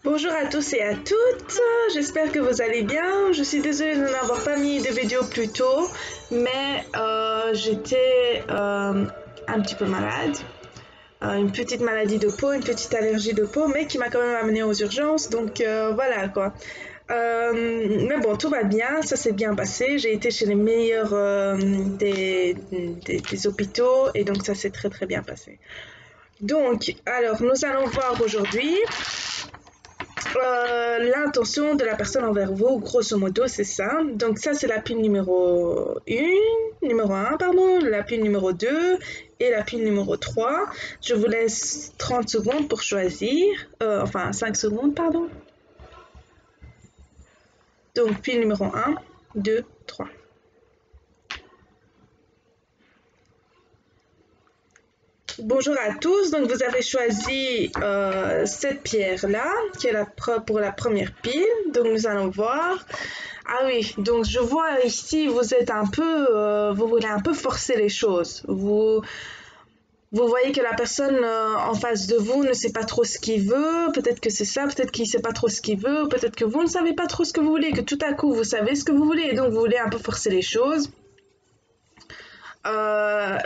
Bonjour à tous et à toutes, j'espère que vous allez bien. Je suis désolée de n'avoir pas mis de vidéo plus tôt, mais j'étais un petit peu malade. Une petite maladie de peau, une petite allergie de peau, mais qui m'a quand même amenée aux urgences, donc voilà quoi. Mais bon, tout va bien, ça s'est bien passé. J'ai été chez les meilleurs des hôpitaux et donc ça s'est très très bien passé. Donc, alors, nous allons voir aujourd'hui l'intention de la personne envers vous, grosso modo, c'est ça. Donc ça, c'est la pile numéro 1, pardon, la pile numéro 2 et la pile numéro 3. Je vous laisse 30 secondes pour choisir, enfin 5 secondes, pardon. Donc pile numéro 1, 2, 3. Bonjour à tous, donc vous avez choisi cette pierre-là, qui est pour la première pile, donc nous allons voir. Ah oui, donc je vois ici, vous êtes un peu, vous voulez un peu forcer les choses. Vous voyez que la personne en face de vous ne sait pas trop ce qu'il veut, peut-être que c'est ça, peut-être qu'il ne sait pas trop ce qu'il veut, peut-être que vous ne savez pas trop ce que vous voulez, que tout à coup vous savez ce que vous voulez, et donc vous voulez un peu forcer les choses.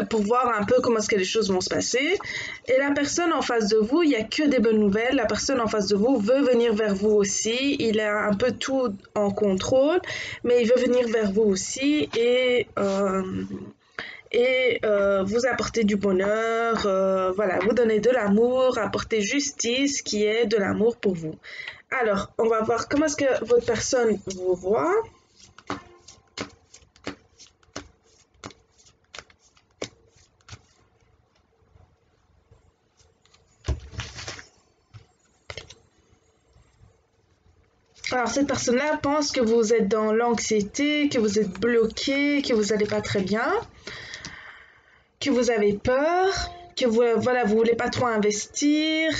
Pour voir un peu comment est-ce que les choses vont se passer. Et la personne en face de vous, il n'y a que des bonnes nouvelles. La personne en face de vous veut venir vers vous aussi. Il a un peu tout en contrôle, mais il veut venir vers vous aussi et vous apporter du bonheur, voilà, vous donner de l'amour, apporter justice qui est de l'amour pour vous. Alors, on va voir comment est-ce que votre personne vous voit. Alors, cette personne-là pense que vous êtes dans l'anxiété, que vous êtes bloqué, que vous n'allez pas très bien, que vous avez peur, que vous, voilà, vous voulez pas trop investir,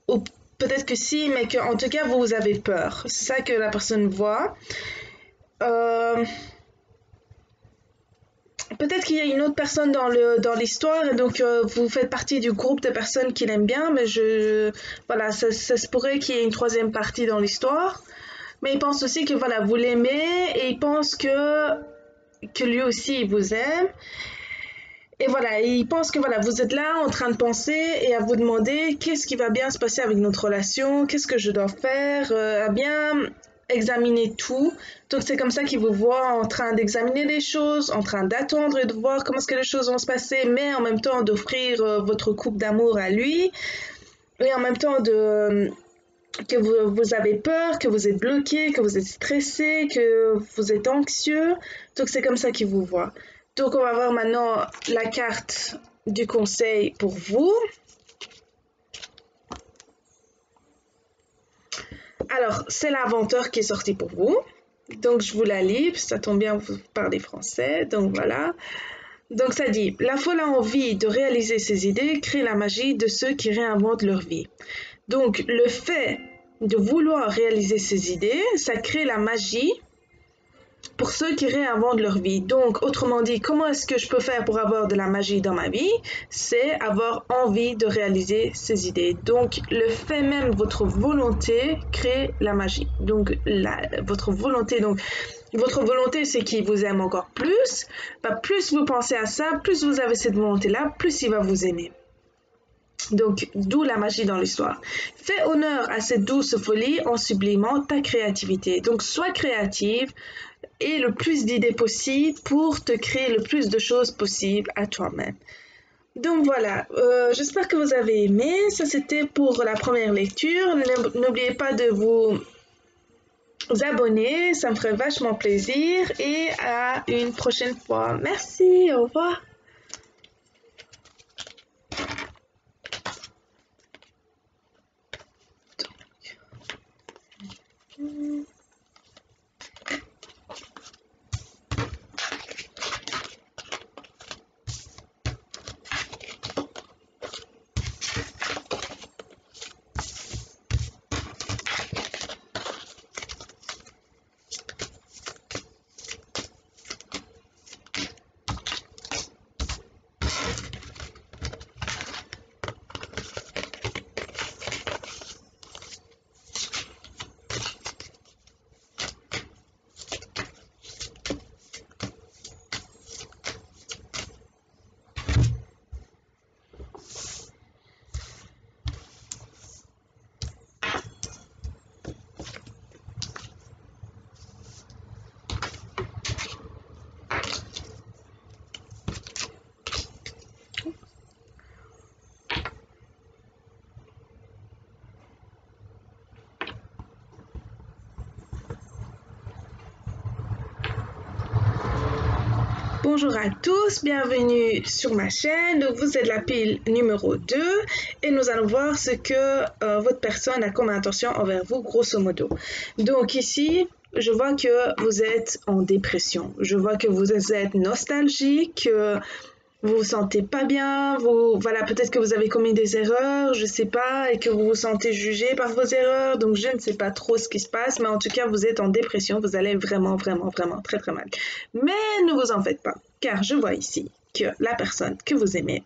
ou peut-être que si, mais que en tout cas, vous avez peur. C'est ça que la personne voit. Euh, Peut-être qu'il y a une autre personne dans l'histoire, et donc vous faites partie du groupe de personnes qui l'aiment bien, mais voilà, ça se pourrait qu'il y ait une troisième partie dans l'histoire. Mais il pense aussi que voilà, vous l'aimez et il pense que lui aussi il vous aime. Et voilà, il pense que voilà, vous êtes là en train de penser et à vous demander qu'est-ce qui va bien se passer avec notre relation, qu'est-ce que je dois faire, à bien examiner tout. Donc c'est comme ça qu'il vous voit en train d'examiner les choses, en train d'attendre et de voir comment est-ce que les choses vont se passer, mais en même temps d'offrir votre couple d'amour à lui et en même temps de que vous avez peur, que vous êtes bloqué, que vous êtes stressé, que vous êtes anxieux. Donc c'est comme ça qu'il vous voit. Donc on va voir maintenant la carte du conseil pour vous. Alors c'est l'inventeur qui est sorti pour vous. Donc je vous la lis, ça tombe bien, vous parlez français, donc voilà. Donc ça dit, la folle envie de réaliser ses idées crée la magie de ceux qui réinventent leur vie. Donc le fait de vouloir réaliser ses idées, ça crée la magie pour ceux qui réinventent leur vie. Donc, autrement dit, comment est-ce que je peux faire pour avoir de la magie dans ma vie? C'est avoir envie de réaliser ses idées. Donc, le fait même, votre volonté crée la magie. Donc, votre volonté, c'est qu'il vous aime encore plus. Bah, plus vous pensez à ça, plus vous avez cette volonté-là, plus il va vous aimer. Donc, d'où la magie dans l'histoire. Fais honneur à cette douce folie en sublimant ta créativité. Donc, sois créative et le plus d'idées possibles pour te créer le plus de choses possibles à toi-même. Donc voilà, j'espère que vous avez aimé. Ça, c'était pour la première lecture. N'oubliez pas de vous abonner, ça me ferait vachement plaisir. Et à une prochaine fois. Merci, au revoir. Bonjour à tous, bienvenue sur ma chaîne. Donc vous êtes la pile numéro 2 et nous allons voir ce que votre personne a comme intention envers vous, grosso modo. Donc ici, je vois que vous êtes en dépression. Je vois que vous êtes nostalgique, vous vous sentez pas bien, voilà, peut-être que vous avez commis des erreurs, je sais pas, et que vous vous sentez jugé par vos erreurs, donc je ne sais pas trop ce qui se passe, mais en tout cas, vous êtes en dépression, vous allez vraiment très très mal. Mais ne vous en faites pas, car je vois ici que la personne que vous aimez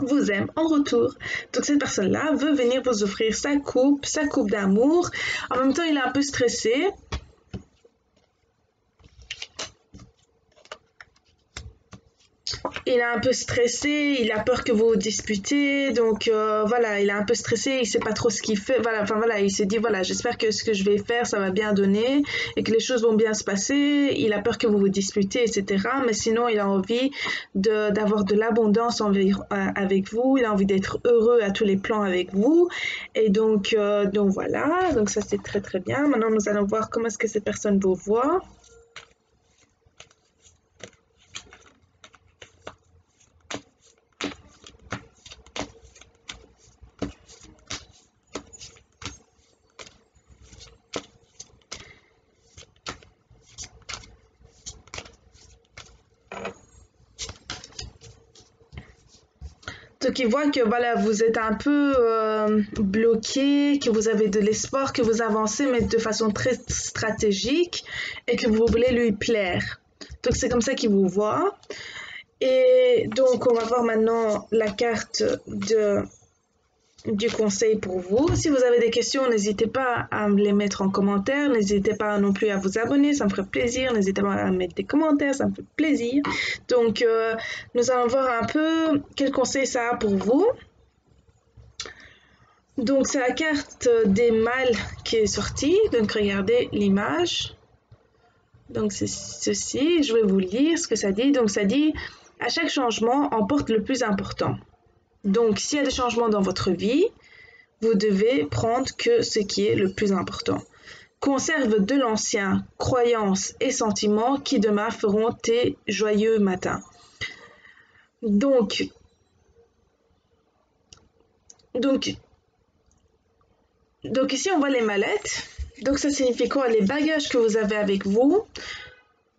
vous aime en retour. Donc cette personne-là veut venir vous offrir sa coupe d'amour. En même temps, il est un peu stressé. Il est un peu stressé, il a peur que vous disputez, donc voilà, il est un peu stressé, il sait pas trop ce qu'il fait, voilà, enfin voilà, il s'est dit voilà, j'espère que ce que je vais faire, ça va bien donner et que les choses vont bien se passer. Il a peur que vous vous disputez, etc. Mais sinon, il a envie d'avoir de l'abondance avec vous, il a envie d'être heureux à tous les plans avec vous, et donc voilà, donc ça c'est très très bien. Maintenant, nous allons voir comment est-ce que cette personne vous voit. Donc il voit que voilà, vous êtes un peu bloqué, que vous avez de l'espoir, que vous avancez, mais de façon très stratégique et que vous voulez lui plaire. Donc c'est comme ça qu'il vous voit. Et donc on va voir maintenant la carte du conseil pour vous. Si vous avez des questions, n'hésitez pas à me les mettre en commentaire. N'hésitez pas non plus à vous abonner, ça me ferait plaisir. N'hésitez pas à mettre des commentaires, ça me fait plaisir. Donc, nous allons voir un peu quel conseil ça a pour vous. Donc, c'est la carte des mâles qui est sortie. Donc, regardez l'image. Donc, c'est ceci. Je vais vous lire ce que ça dit. Donc, ça dit « À chaque changement, emporte le plus important ». Donc, s'il y a des changements dans votre vie, vous devez prendre que ce qui est le plus important. Conserve de l'ancien, croyances et sentiments qui demain feront tes joyeux matins. Donc ici on voit les mallettes. Donc ça signifie quoi? Les bagages que vous avez avec vous.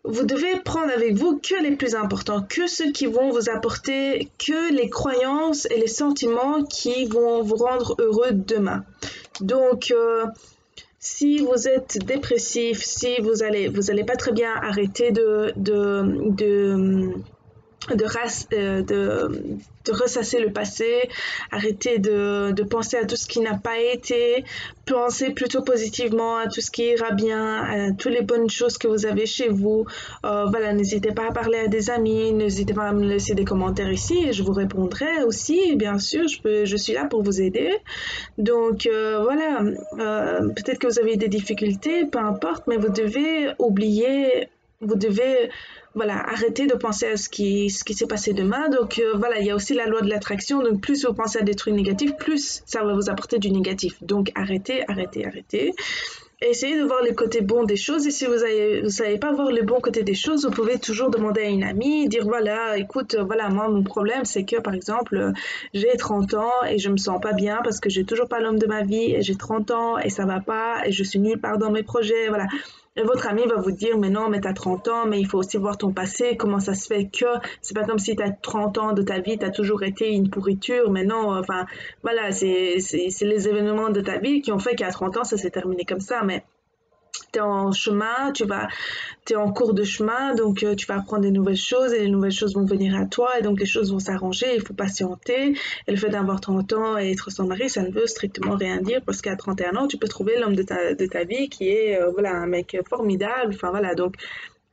Vous devez prendre avec vous que les plus importants, que ceux qui vont vous apporter, que les croyances et les sentiments qui vont vous rendre heureux demain. Donc, si vous êtes dépressif, si vous allez pas très bien, arrêter de ressasser le passé, arrêter de penser à tout ce qui n'a pas été, pensez plutôt positivement à tout ce qui ira bien, à toutes les bonnes choses que vous avez chez vous. Voilà, n'hésitez pas à parler à des amis, n'hésitez pas à me laisser des commentaires ici et je vous répondrai aussi, bien sûr, je suis là pour vous aider. Donc voilà, peut-être que vous avez des difficultés, peu importe, mais vous devez oublier, vous devez voilà, arrêter de penser à ce qui s'est passé demain. Donc voilà, il y a aussi la loi de l'attraction. Donc plus vous pensez à des trucs négatifs, plus ça va vous apporter du négatif. Donc arrêtez. Et essayez de voir le côté bon des choses. Et si vous savez pas voir le bon côté des choses, vous pouvez toujours demander à une amie, dire voilà, écoute, voilà, moi mon problème c'est que par exemple, j'ai 30 ans et je me sens pas bien parce que j'ai toujours pas l'homme de ma vie et j'ai 30 ans et ça va pas et je suis nulle part dans mes projets, voilà. Et votre ami va vous dire, mais non, mais t'as 30 ans, mais il faut aussi voir ton passé, comment ça se fait que c'est pas comme si t'as 30 ans de ta vie, t'as toujours été une pourriture, mais non, enfin, voilà, c'est les événements de ta vie qui ont fait qu'à 30 ans, ça s'est terminé comme ça, mais t'es en chemin, t'es en cours de chemin, donc tu vas apprendre des nouvelles choses et les nouvelles choses vont venir à toi et donc les choses vont s'arranger, il faut patienter. Et le fait d'avoir 30 ans et être son mari, ça ne veut strictement rien dire parce qu'à 31 ans, tu peux trouver l'homme de ta vie qui est voilà, un mec formidable, enfin voilà, donc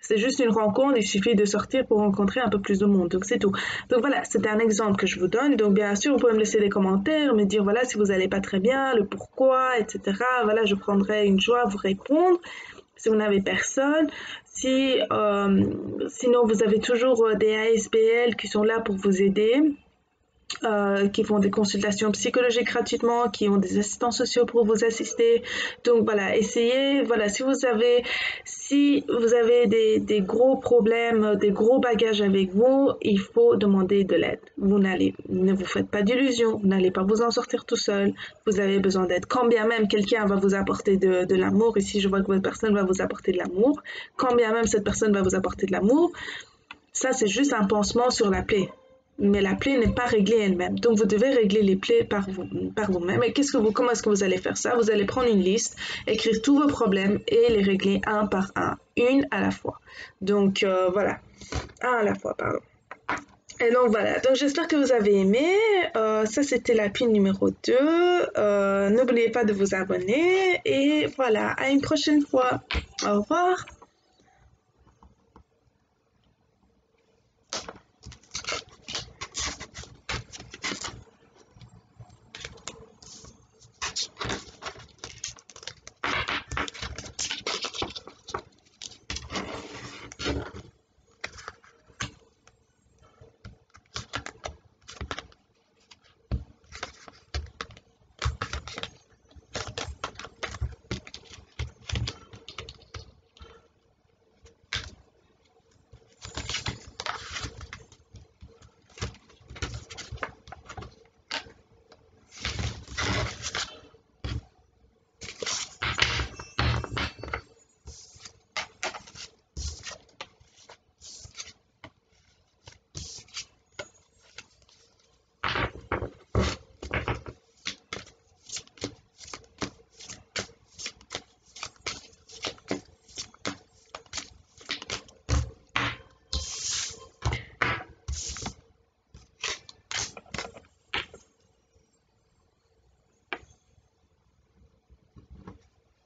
c'est juste une rencontre, il suffit de sortir pour rencontrer un peu plus de monde, donc c'est tout. Donc voilà, c'était un exemple que je vous donne. Donc bien sûr, vous pouvez me laisser des commentaires, me dire voilà si vous n'allez pas très bien, le pourquoi, etc. Voilà, je prendrai une joie à vous répondre. Si vous n'avez personne, sinon vous avez toujours des ASBL qui sont là pour vous aider. qui font des consultations psychologiques gratuitement, qui ont des assistants sociaux pour vous assister. Donc voilà, essayez, voilà, si vous avez des gros problèmes, des gros bagages avec vous, il faut demander de l'aide. Ne vous faites pas d'illusions, vous n'allez pas vous en sortir tout seul, vous avez besoin d'aide. Quand bien même quelqu'un va vous apporter de l'amour, ici je vois que votre personne va vous apporter de l'amour, quand bien même cette personne va vous apporter de l'amour, ça c'est juste un pansement sur la plaie. Mais la plaie n'est pas réglée elle-même. Donc vous devez régler les plaies par vous-même. Et comment est-ce que vous allez faire ça? Vous allez prendre une liste, écrire tous vos problèmes et les régler un par un, une à la fois. Donc voilà, un à la fois, pardon. Et donc voilà, donc j'espère que vous avez aimé. Ça c'était la pile numéro 2. N'oubliez pas de vous abonner. Et voilà, à une prochaine fois. Au revoir.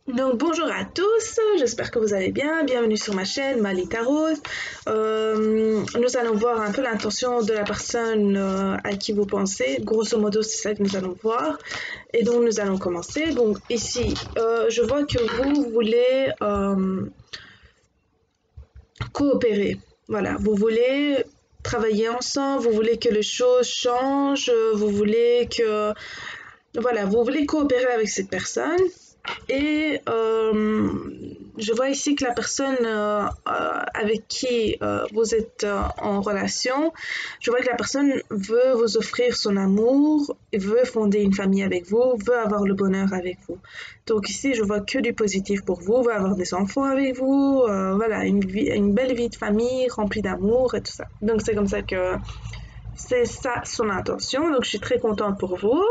Donc bonjour à tous, j'espère que vous allez bien, bienvenue sur ma chaîne Malika Rose. Nous allons voir un peu l'intention de la personne à qui vous pensez, grosso modo c'est ça que nous allons voir. Et donc nous allons commencer. Donc ici, je vois que vous voulez coopérer, voilà, vous voulez travailler ensemble, vous voulez que les choses changent, vous voulez que, voilà, vous voulez coopérer avec cette personne. Et je vois ici que la personne avec qui vous êtes en relation, je vois que la personne veut vous offrir son amour, veut fonder une famille avec vous, veut avoir le bonheur avec vous. Donc ici, je vois que du positif pour vous, veut avoir des enfants avec vous, voilà, une belle vie de famille remplie d'amour et tout ça. Donc c'est comme ça que c'est ça son intention. Donc je suis très contente pour vous.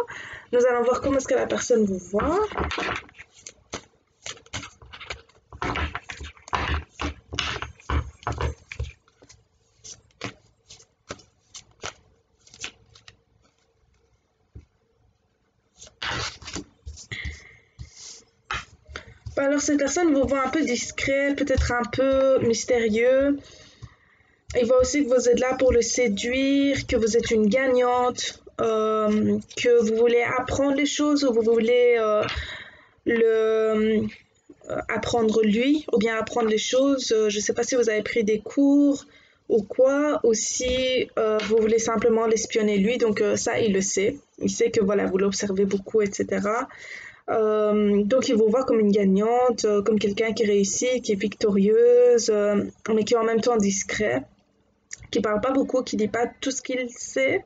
Nous allons voir comment est-ce que la personne vous voit. Alors cette personne vous voit un peu discret, peut-être un peu mystérieux. Il voit aussi que vous êtes là pour le séduire, que vous êtes une gagnante, que vous voulez apprendre les choses ou vous voulez apprendre lui ou bien apprendre les choses. Je ne sais pas si vous avez pris des cours ou quoi, ou si vous voulez simplement l'espionner lui. Donc ça, il le sait. Il sait que voilà, vous l'observez beaucoup, etc. Donc il vous voit comme une gagnante, comme quelqu'un qui réussit, qui est victorieuse, mais qui est en même temps discret, qui parle pas beaucoup, qui dit pas tout ce qu'il sait,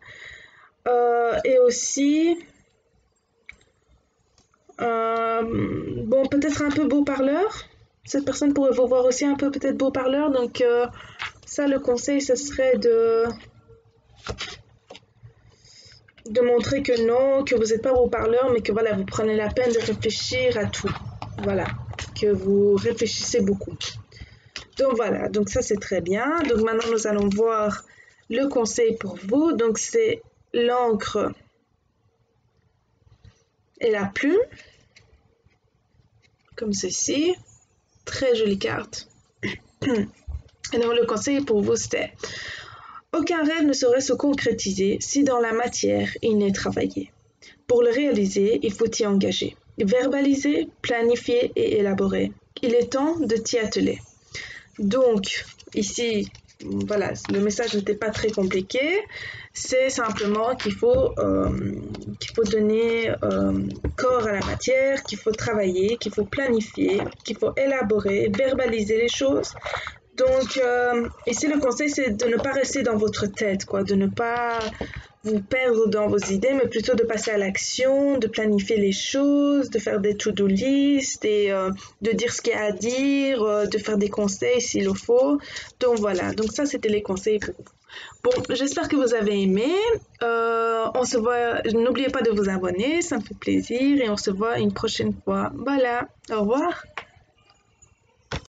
et aussi bon, peut-être un peu beau parleur. Cette personne pourrait vous voir aussi un peu peut-être beau parleur, donc ça le conseil ce serait de montrer que non, que vous n'êtes pas beau parleur, mais que voilà, vous prenez la peine de réfléchir à tout. Voilà, que vous réfléchissez beaucoup. Donc voilà, donc ça c'est très bien. Donc maintenant nous allons voir le conseil pour vous. Donc c'est l'encre et la plume, comme ceci. Très jolie carte. Et donc le conseil pour vous c'est: aucun rêve ne saurait se concrétiser si dans la matière il n'est travaillé. Pour le réaliser, il faut y engager, verbaliser, planifier et élaborer. Il est temps de t'y atteler. Donc, ici, voilà, le message n'était pas très compliqué. C'est simplement qu'il faut donner corps à la matière, qu'il faut travailler, qu'il faut planifier, qu'il faut élaborer, verbaliser les choses. Donc, ici, le conseil, c'est de ne pas rester dans votre tête, quoi, de ne pas vous perdre dans vos idées, mais plutôt de passer à l'action, de planifier les choses, de faire des to-do list et de dire ce qu'il y a à dire, de faire des conseils s'il le faut. Donc voilà, donc ça c'était les conseils pour vous. Bon, j'espère que vous avez aimé. On se voit, n'oubliez pas de vous abonner, ça me fait plaisir et on se voit une prochaine fois. Voilà, au revoir.